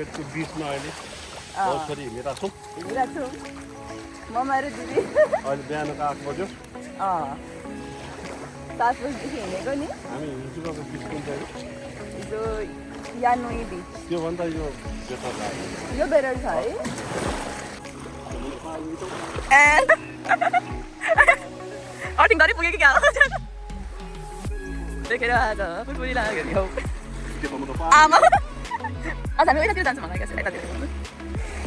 मार्केटको बिचमा अहिले बसरी हिँडेर छौँ म मेरो दिदी अहिले बिहानको 8 बज्यो 7 बजीदेखि हिँडेको नि हामी हिजोको बिच कुन चाहिँ हिजो यानुई बिच त्योभन्दा यो बेटर लाग्यो यो बेटर छ है अटिङधरी पुग्यो कि क्या देखेर आज फुलफुली लाग्यो नि हौ आमा आज हामी यतातिर जान्छौँ मलाई क्या यतातिर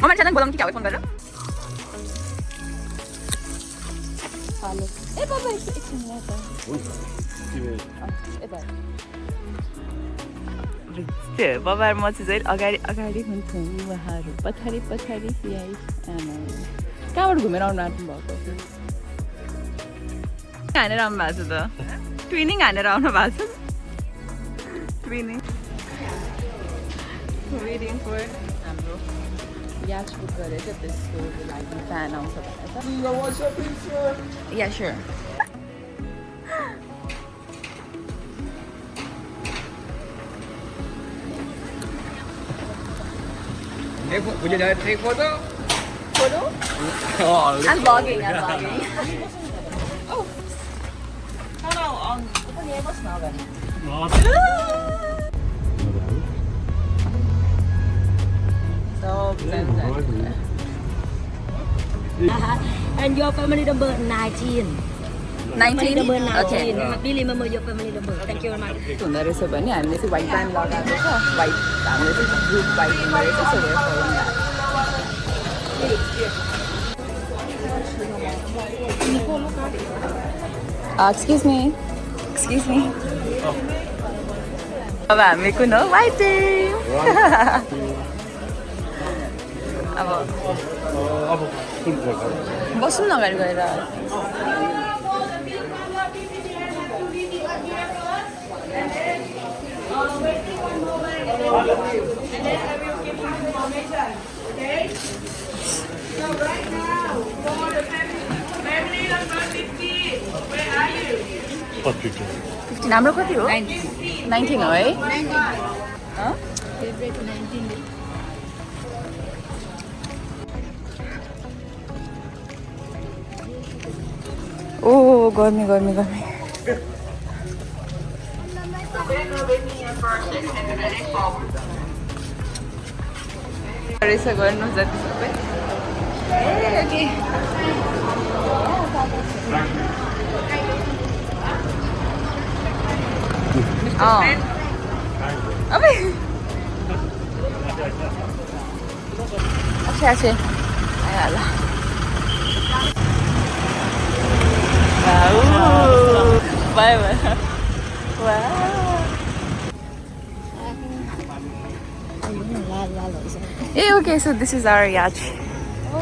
म मान्छेलाई बोलाउँ कि क्या फोन गरेर हेलो ए बाबा एकछिन यता यता बाबा र म चाहिँ अगाडि अगाडि हुन्छौँ उहाँहरू पछाडि पछाडि कहाँबाट घुमेर आउनु आँट्नु भएको हानेर आउनु भएको छ त ट्विनिङ हानेर आउनु भएको छ ट्विनिङ वेटिङ फर हाम्रो याच बुक गरेर चाहिँ त्यसको लागि फ्यान आउँछ भनेर या sure Would you like to take photo? Photo? I'm vlogging. Oh. Hello, open the airbox now then. So, and your family number 19. 19? Okay. Happy remember your family number. Thank you very much. हुँदो रहेछ भने हामीले चाहिँ white band लगाएको छ white हामीले चाहिँ group white हुँदो रहेछ so we're following that excuse me अब हामी कुन हो वाइट टिम अब बसौँ न अगाडि गएर So right now, for the family number 15, where are you? 15 हाम्रो कति हो 19 हो है 19 Favorite 19. ओ गर्मी गर्मी गर्मी रहेछ गर्नु जति सबै अबे अच्छा आइहाल्यो bye bye Hey, okay, so this is our yacht. Oh.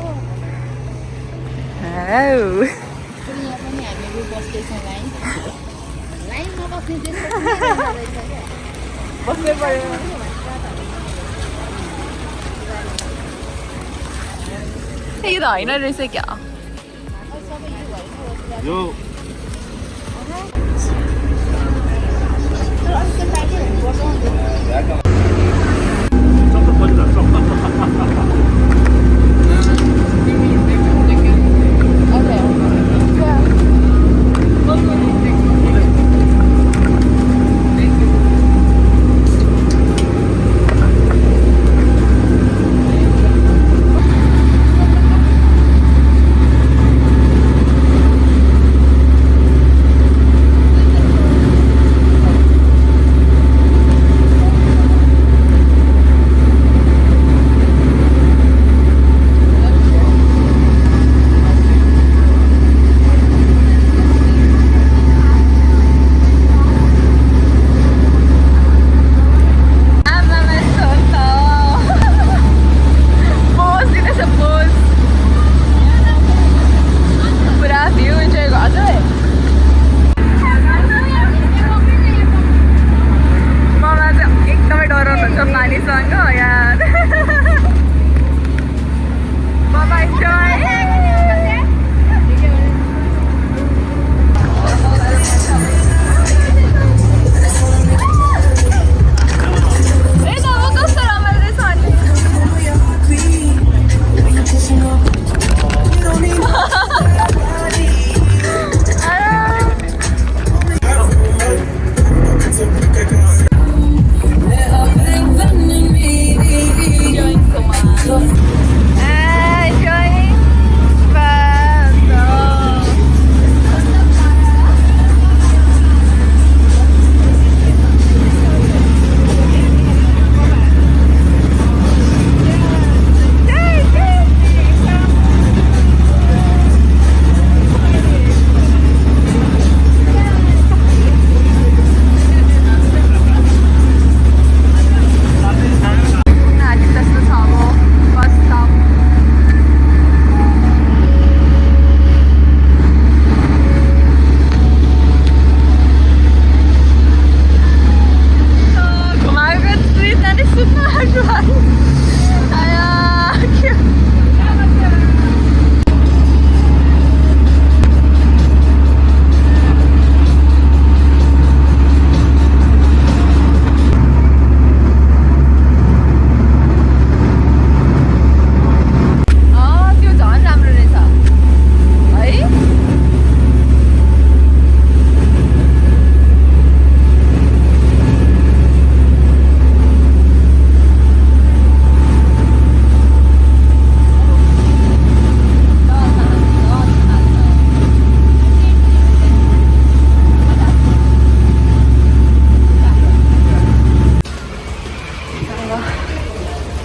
Hey, you know, रहेछ क्या? यो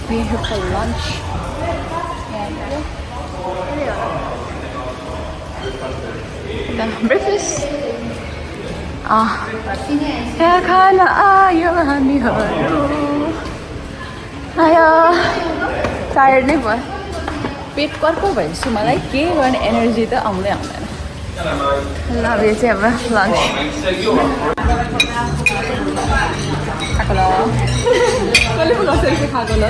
we're here for lunch. The breakfast. यहाँ खान आयो हामीहरू आयो टायर्ड नै भयो पेट कर्को भएपछि मलाई के गर्ने एनर्जी त आउँदैन ल अब यो चाहिँ अब लन्च खाएको ल कसले पो कसरी चाहिँ खाएको ल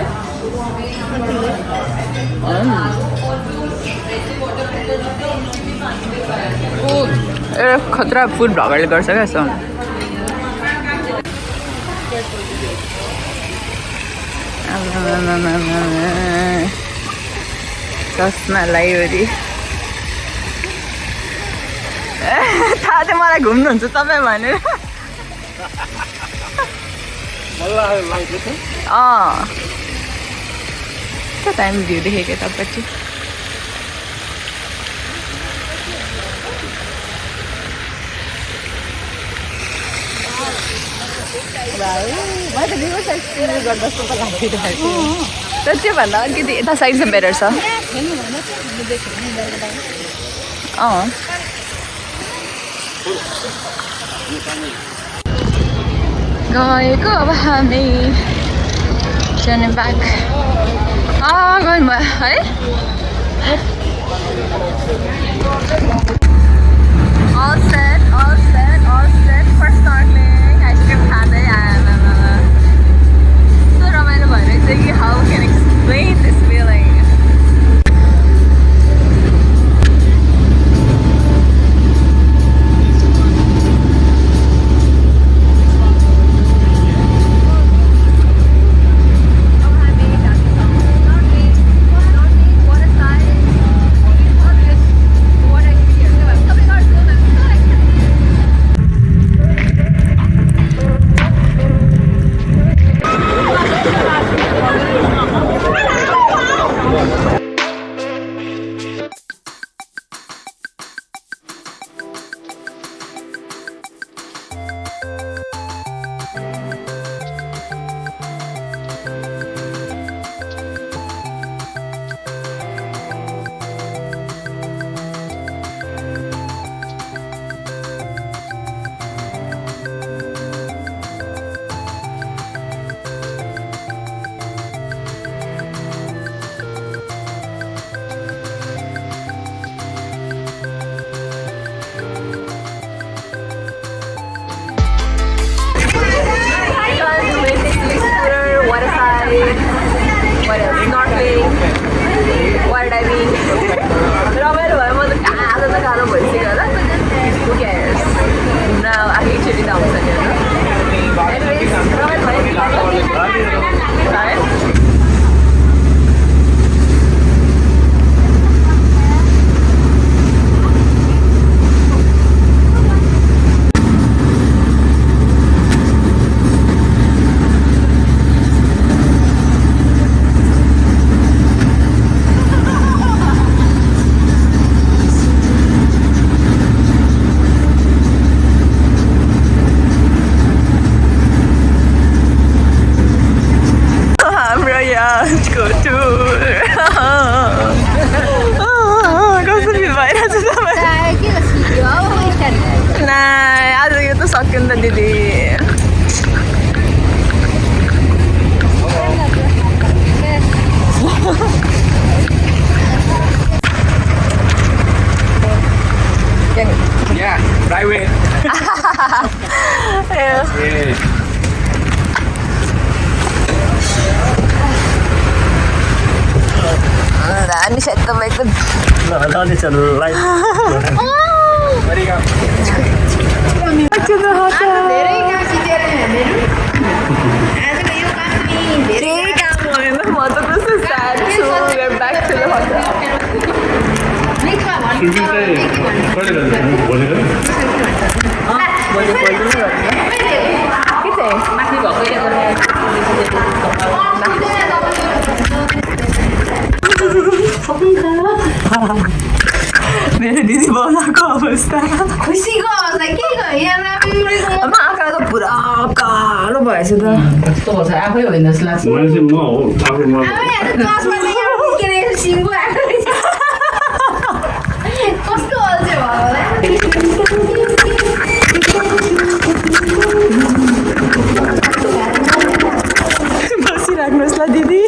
खतरा फुड भ्लगरले गर्छ क्या यस्तो चस्मा लगाइवरी थाहा थियो मलाई घुम्नुहुन्छ तपाईँ भनेर क्या टाइम भ्यू देखेको तपाईँपछि मलाई त रिभर साइड स्टिल गर्दा जस्तो त लागिरहेको तर त्योभन्दा अलिकति यता साइड चाहिँ बेटर छ गएको अब हामी turning back going भयो है all set for snorkeling ice cream खाँदै आएँ so रमाइलो भइरहेको छ कि how can I explain this feeling What else? Snorkeling, water diving. Who cares? Now I actually down anyways, Sakında dedi. Yeah, private. Yeah. Ini saya tambah ikut. Nah, ini channel live. Mari kau. We're back to the hotel. मेरो दिदी बनाएको अवस्था खुसीको अवस्था के गयो यहाँ आमा आँखा त पुरा कालो भएछ त कस्तो भन्छ आफै होइन जस्तो लाग्छ मान्छे म हो आफू म कस्तो अल्छे भयो होला बसिराख्नुहोस् ल दिदी